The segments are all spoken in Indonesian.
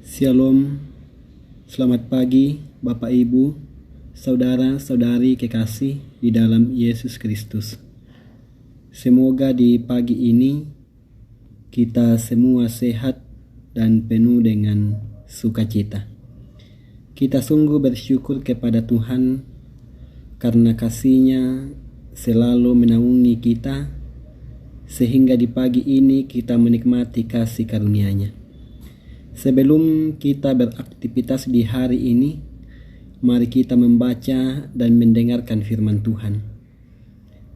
Shalom, selamat pagi Bapak Ibu, saudara-saudari kekasih di dalam Yesus Kristus. Semoga di pagi ini kita semua sehat dan penuh dengan sukacita. Kita sungguh bersyukur kepada Tuhan karena kasih-Nya selalu menaungi kita, sehingga di pagi ini kita menikmati kasih karunia-Nya. Sebelum kita beraktivitas di hari ini, mari kita membaca dan mendengarkan firman Tuhan.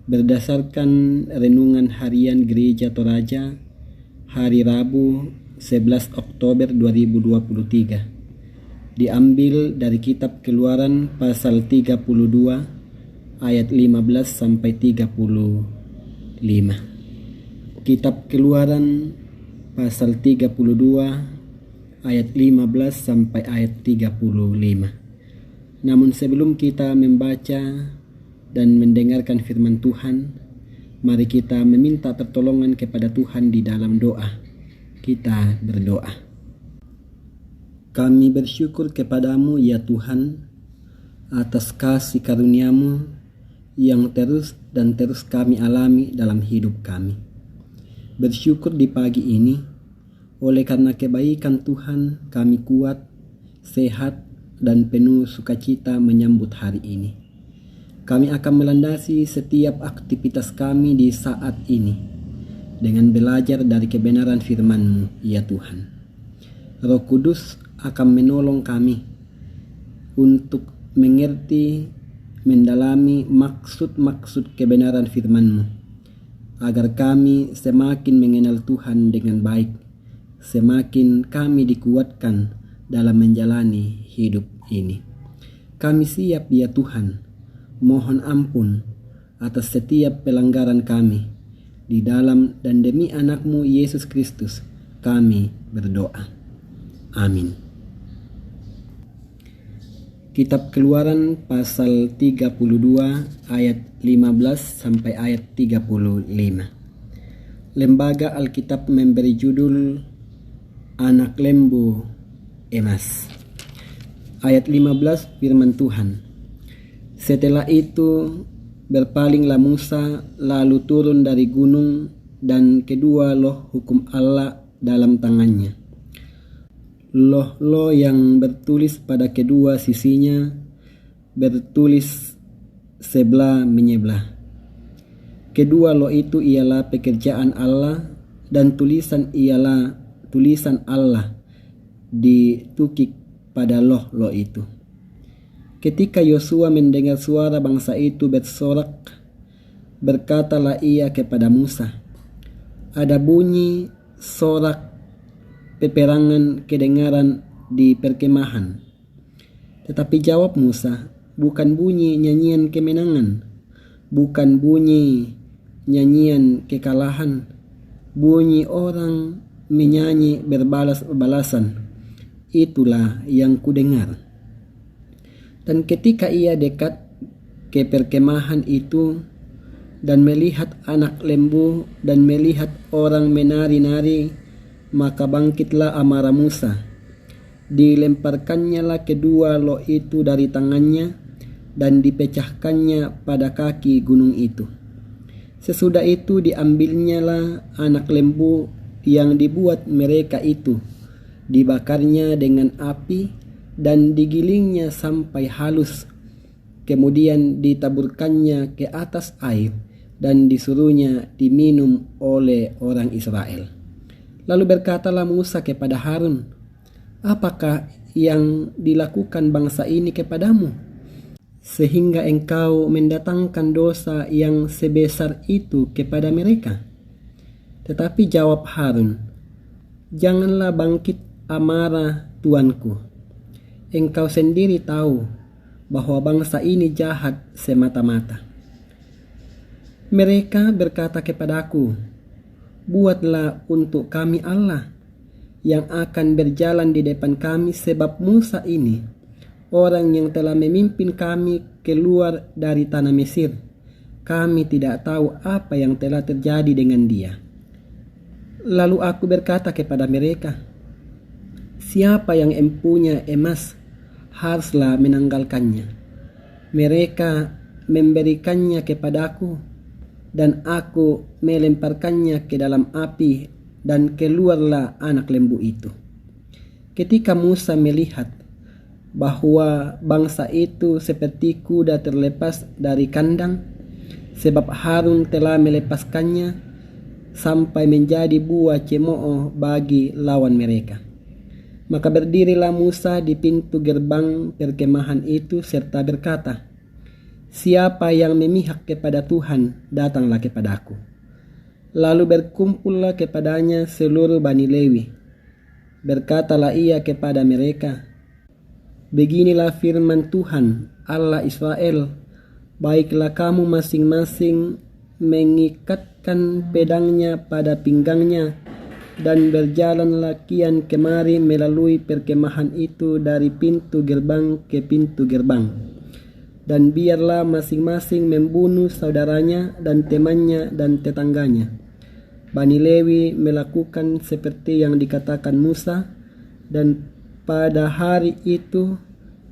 Berdasarkan renungan harian Gereja Toraja, hari Rabu 11 Oktober 2023, diambil dari kitab Keluaran pasal 32 ayat 15 sampai 35. Kitab Keluaran pasal 32 ayat 15 sampai ayat 35. Namun sebelum kita membaca dan mendengarkan firman Tuhan, mari kita meminta pertolongan kepada Tuhan di dalam doa. Kita berdoa. Kami bersyukur kepadamu ya Tuhan, atas kasih karunia-Mu yang terus dan terus kami alami dalam hidup kami. Bersyukur di pagi ini, oleh karena kebaikan Tuhan, kami kuat, sehat, dan penuh sukacita menyambut hari ini. Kami akan melandasi setiap aktivitas kami di saat ini dengan belajar dari kebenaran firman-Mu, ya Tuhan. Roh Kudus akan menolong kami untuk mengerti, mendalami maksud-maksud kebenaran firman-Mu, agar kami semakin mengenal Tuhan dengan baik, semakin kami dikuatkan dalam menjalani hidup ini. Kami siap ya Tuhan, mohon ampun atas setiap pelanggaran kami. Di dalam dan demi anak-Mu Yesus Kristus kami berdoa. Amin. Kitab Keluaran pasal 32 ayat 15 sampai ayat 35. Lembaga Alkitab memberi judul Anak Lembu Emas. Ayat 15 firman Tuhan. Setelah itu berpalinglah Musa lalu turun dari gunung, dan kedua loh hukum Allah dalam tangannya. Loh yang bertulis pada kedua sisinya bertulis sebelah menyebelah. Kedua loh itu ialah pekerjaan Allah, dan tulisan ialah tulisan Allah ditukik pada loh itu. Ketika Yosua mendengar suara bangsa itu bersorak, berkatalah ia kepada Musa, "Ada bunyi sorak peperangan kedengaran di perkemahan." Tetapi jawab Musa, "Bukan bunyi nyanyian kemenangan, bukan bunyi nyanyian kekalahan, bunyi orang menyanyi berbalas-balasan, itulah yang kudengar." Dan ketika ia dekat ke perkemahan itu dan melihat anak lembu dan melihat orang menari-nari, maka bangkitlah amarah Musa. Dilemparkannya lah kedua loh itu dari tangannya dan dipecahkannya pada kaki gunung itu. Sesudah itu diambilnya lah anak lembu yang dibuat mereka itu, dibakarnya dengan api dan digilingnya sampai halus, kemudian ditaburkannya ke atas air dan disuruhnya diminum oleh orang Israel. Lalu berkatalah Musa kepada Harun, "Apakah yang dilakukan bangsa ini kepadamu, sehingga engkau mendatangkan dosa yang sebesar itu kepada mereka?" Tetapi jawab Harun, "Janganlah bangkit amarah tuanku. Engkau sendiri tahu bahwa bangsa ini jahat semata-mata." Mereka berkata kepadaku, "Buatlah untuk kami Allah yang akan berjalan di depan kami, sebab Musa ini orang yang telah memimpin kami keluar dari tanah Mesir. Kami tidak tahu apa yang telah terjadi dengan dia." Lalu aku berkata kepada mereka, Siapa yang empunya emas haruslah menanggalkannya. Mereka memberikannya kepadaku, dan aku melemparkannya ke dalam api, dan keluarlah anak lembu itu. Ketika Musa melihat bahwa bangsa itu seperti kuda terlepas dari kandang, sebab Harun telah melepaskannya sampai menjadi buah cemooh bagi lawan mereka. Maka berdirilah Musa di pintu gerbang perkemahan itu serta berkata, "Siapa yang memihak kepada Tuhan, datanglah kepadaku." Lalu berkumpullah kepadanya seluruh Bani Lewi. Berkatalah ia kepada mereka, "Beginilah firman Tuhan, Allah Israel, baiklah kamu masing-masing mengikatkan pedangnya pada pinggangnya, dan berjalanlah kian kemari melalui perkemahan itu dari pintu gerbang ke pintu gerbang. Dan biarlah masing-masing membunuh saudaranya dan temannya dan tetangganya." Bani Lewi melakukan seperti yang dikatakan Musa, dan pada hari itu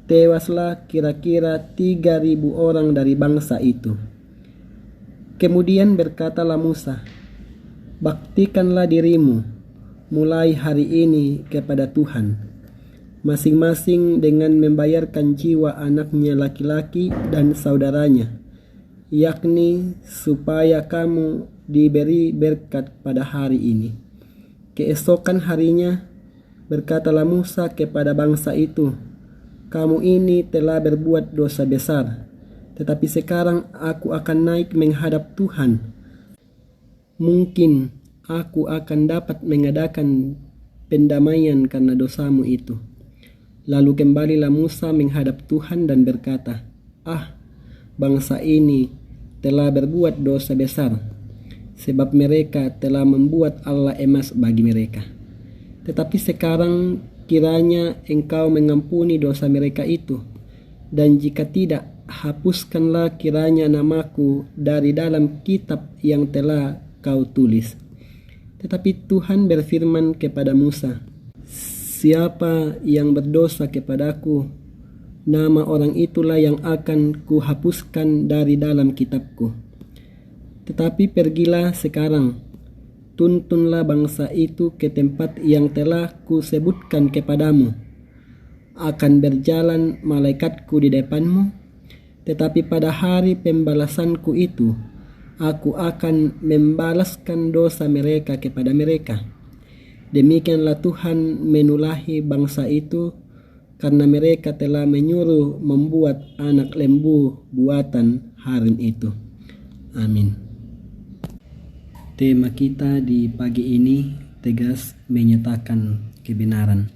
tewaslah kira-kira 3.000 orang dari bangsa itu. Kemudian berkatalah Musa, "Baktikanlah dirimu mulai hari ini kepada Tuhan, masing-masing dengan membayarkan jiwa anaknya laki-laki dan saudaranya, yakni supaya kamu diberi berkat pada hari ini." Keesokan harinya berkatalah Musa kepada bangsa itu, "Kamu ini telah berbuat dosa besar, tetapi sekarang aku akan naik menghadap Tuhan. Mungkin aku akan dapat mengadakan pendamaian karena dosamu itu." Lalu kembalilah Musa menghadap Tuhan dan berkata, Bangsa ini telah berbuat dosa besar, sebab mereka telah membuat Allah emas bagi mereka. Tetapi sekarang kiranya Engkau mengampuni dosa mereka itu, dan jika tidak, hapuskanlah kiranya namaku dari dalam kitab yang telah Kau tulis." Tetapi Tuhan berfirman kepada Musa, "Siapa yang berdosa kepadaku, nama orang itulah yang akan kuhapuskan dari dalam kitabku. Tetapi pergilah sekarang, tuntunlah bangsa itu ke tempat yang telah kusebutkan kepadamu. Akan berjalan malaikatku di depanmu, tetapi pada hari pembalasanku itu, aku akan membalaskan dosa mereka kepada mereka. Demikianlah Tuhan menulahi bangsa itu, karena mereka telah menyuruh membuat anak lembu buatan Harun itu." Amin. Tema kita di pagi ini tegas menyatakan kebenaran.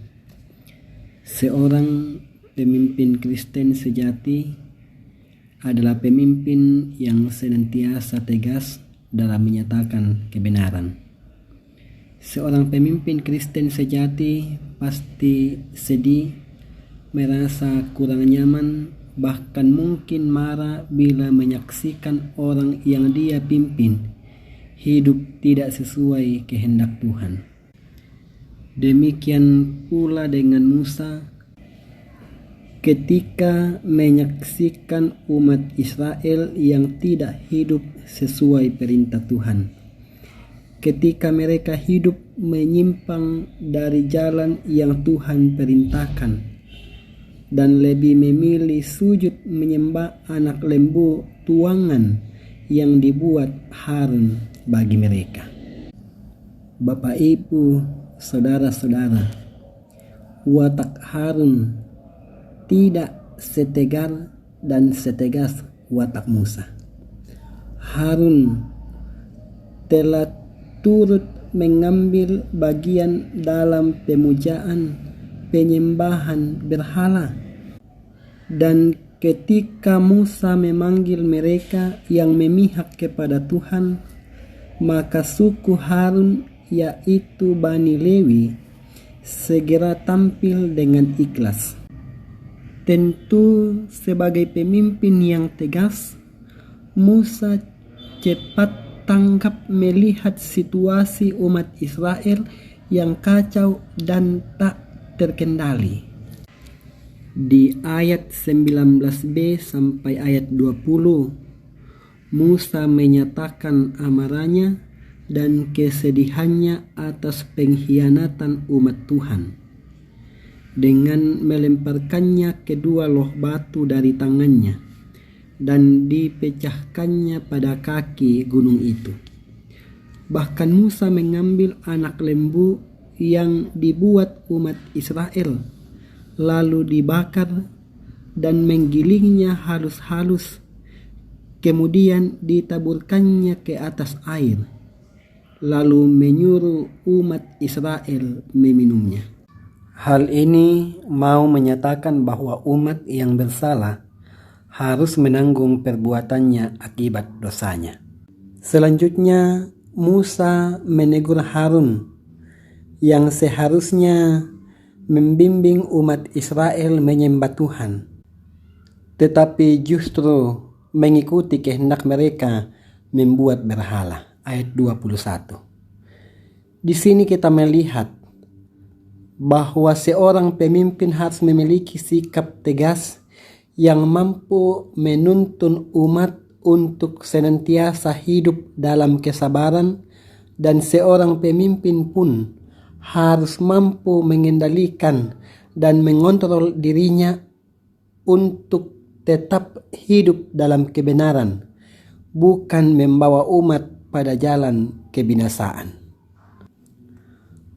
Seorang pemimpin Kristen sejati adalah pemimpin yang senantiasa tegas dalam menyatakan kebenaran. Seorang pemimpin Kristen sejati pasti sedih, merasa kurang nyaman, bahkan mungkin marah bila menyaksikan orang yang dia pimpin hidup tidak sesuai kehendak Tuhan. Demikian pula dengan Musa ketika menyaksikan umat Israel yang tidak hidup sesuai perintah Tuhan. Ketika mereka hidup menyimpang dari jalan yang Tuhan perintahkan, dan lebih memilih sujud menyembah anak lembu tuangan yang dibuat Harun bagi mereka. Bapak, Ibu, saudara-saudara, watak Harun tidak setegar dan setegas watak Musa. Harun telah turut mengambil bagian dalam pemujaan penyembahan berhala, dan ketika Musa memanggil mereka yang memihak kepada Tuhan, maka suku Harun, yaitu Bani Lewi, segera tampil dengan ikhlas. Tentu sebagai pemimpin yang tegas, Musa cepat tanggap melihat situasi umat Israel yang kacau dan tak terkendali. Di ayat 19b sampai ayat 20, Musa menyatakan amarahnya dan kesedihannya atas pengkhianatan umat Tuhan dengan melemparkannya kedua loh batu dari tangannya dan dipecahkannya pada kaki gunung itu. Bahkan Musa mengambil anak lembu yang dibuat umat Israel, lalu dibakar dan menggilingnya halus-halus, kemudian ditaburkannya ke atas air, lalu menyuruh umat Israel meminumnya. Hal ini mau menyatakan bahwa umat yang bersalah harus menanggung perbuatannya akibat dosanya. Selanjutnya, Musa menegur Harun yang seharusnya membimbing umat Israel menyembah Tuhan, tetapi justru mengikuti kehendak mereka membuat berhala. Ayat 21. Di sini kita melihat bahwa seorang pemimpin harus memiliki sikap tegas yang mampu menuntun umat untuk senantiasa hidup dalam kesabaran, dan seorang pemimpin pun harus mampu mengendalikan dan mengontrol dirinya untuk tetap hidup dalam kebenaran, bukan membawa umat pada jalan kebinasaan.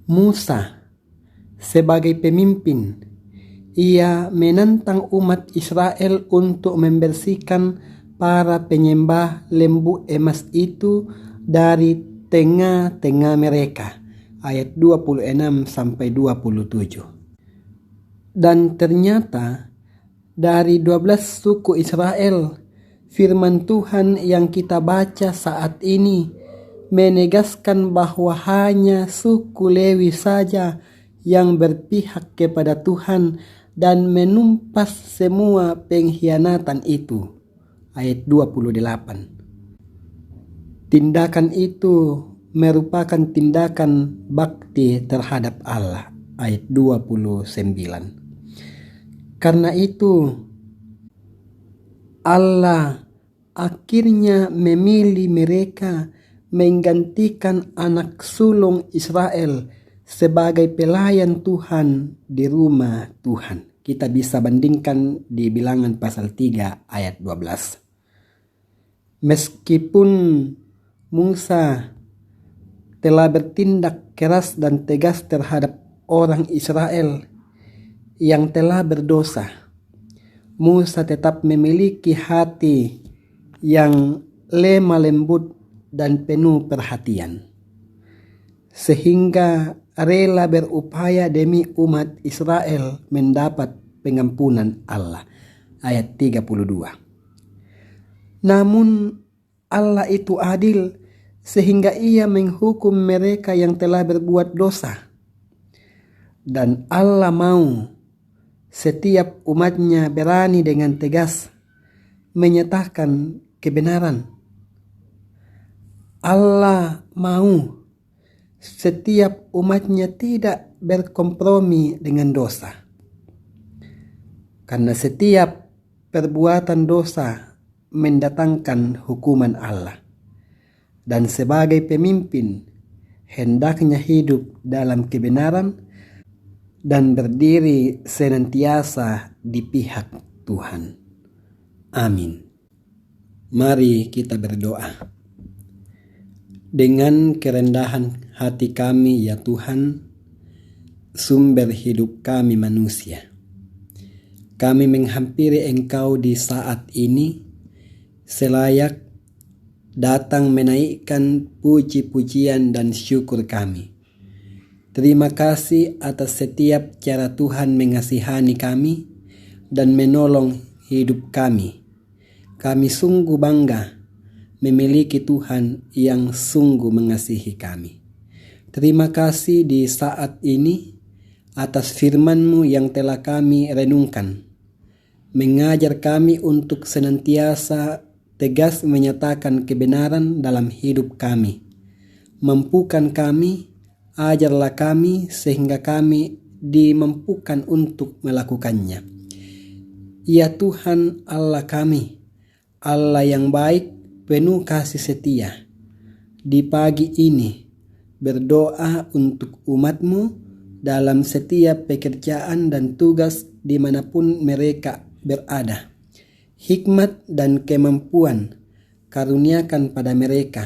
Musa sebagai pemimpin, ia menantang umat Israel untuk membersihkan para penyembah lembu emas itu dari tengah-tengah mereka. Ayat 26 sampai 27. Dan ternyata dari 12 suku Israel, firman Tuhan yang kita baca saat ini menegaskan bahwa hanya suku Lewi saja yang berpihak kepada Tuhan dan menumpas semua pengkhianatan itu. Ayat 28. Tindakan itu merupakan tindakan bakti terhadap Allah. Ayat 29. Karena itu Allah akhirnya memilih mereka menggantikan anak sulung Israel sebagai pelayan Tuhan di rumah Tuhan. Kita bisa bandingkan di Bilangan pasal 3 ayat 12. Meskipun Musa telah bertindak keras dan tegas terhadap orang Israel yang telah berdosa, Musa tetap memiliki hati yang lemah lembut dan penuh perhatian, sehingga rela berupaya demi umat Israel mendapat pengampunan Allah. Ayat 32. Namun Allah itu adil, sehingga ia menghukum mereka yang telah berbuat dosa. Dan Allah mau setiap umatnya berani dengan tegas menyatakan kebenaran. Allah mau setiap umatnya tidak berkompromi dengan dosa. Karena setiap perbuatan dosa mendatangkan hukuman Allah. Dan sebagai pemimpin, hendaknya hidup dalam kebenaran dan berdiri senantiasa di pihak Tuhan. Amin. Mari kita berdoa. Dengan kerendahan hati kami, ya Tuhan, sumber hidup kami manusia, kami menghampiri Engkau di saat ini selayak datang menaikkan puji-pujian dan syukur kami. Terima kasih atas setiap cara Tuhan mengasihani kami dan menolong hidup kami. Kami sungguh bangga memiliki Tuhan yang sungguh mengasihi kami. Terima kasih di saat ini atas firman-Mu yang telah kami renungkan. Mengajar kami untuk senantiasa tegas menyatakan kebenaran dalam hidup kami. Mampukan kami, ajarlah kami sehingga kami dimampukan untuk melakukannya. Ya Tuhan Allah kami, Allah yang baik, penuh kasih setia. Di pagi ini berdoa untuk umat-Mu dalam setiap pekerjaan dan tugas dimanapun mereka berada. Hikmat dan kemampuan karuniakan pada mereka.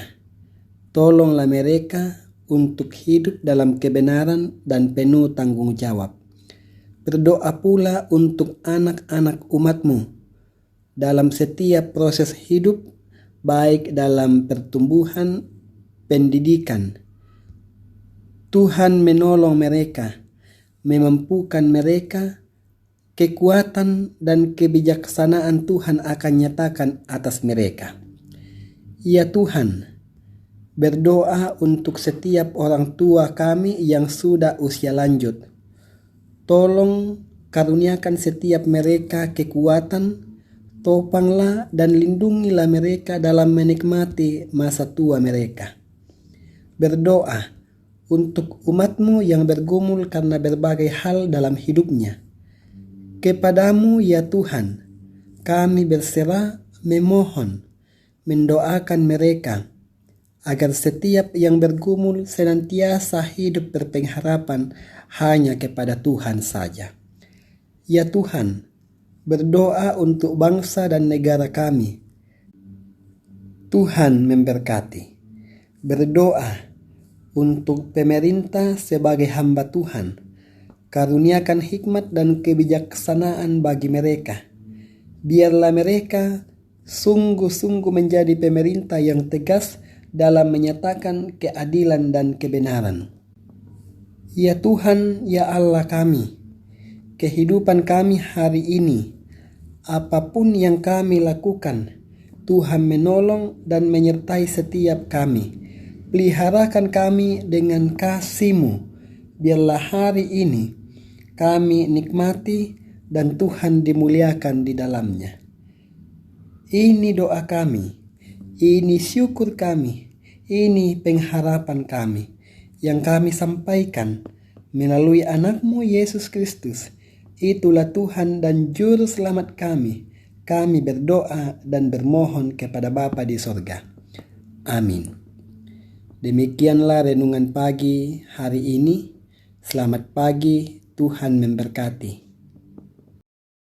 Tolonglah mereka untuk hidup dalam kebenaran dan penuh tanggung jawab. Berdoa pula untuk anak-anak umat-Mu dalam setiap proses hidup, baik dalam pertumbuhan, pendidikan. Tuhan menolong mereka, memampukan mereka, kekuatan dan kebijaksanaan Tuhan akan nyatakan atas mereka. Ya Tuhan, berdoa untuk setiap orang tua kami yang sudah usia lanjut. Tolong karuniakan setiap mereka kekuatan, topanglah dan lindungilah mereka dalam menikmati masa tua mereka. Berdoa untuk umat-Mu yang bergumul karena berbagai hal dalam hidupnya. Kepadamu ya Tuhan, kami berserah memohon, mendoakan mereka, agar setiap yang bergumul senantiasa hidup berpengharapan hanya kepada Tuhan saja. Ya Tuhan, berdoa untuk bangsa dan negara kami. Tuhan memberkati. Berdoa untuk pemerintah sebagai hamba Tuhan. Karuniakan hikmat dan kebijaksanaan bagi mereka. Biarlah mereka sungguh-sungguh menjadi pemerintah yang tegas dalam menyatakan keadilan dan kebenaran. Ya Tuhan, ya Allah kami, kehidupan kami hari ini, apapun yang kami lakukan, Tuhan menolong dan menyertai setiap kami. Peliharakan kami dengan kasih-Mu. Biarlah hari ini kami nikmati dan Tuhan dimuliakan di dalamnya. Ini doa kami, ini syukur kami, ini pengharapan kami yang kami sampaikan melalui anak-Mu Yesus Kristus. Itulah Tuhan dan Juru Selamat kami. Kami berdoa dan bermohon kepada Bapa di sorga. Amin. Demikianlah renungan pagi hari ini. Selamat pagi, Tuhan memberkati.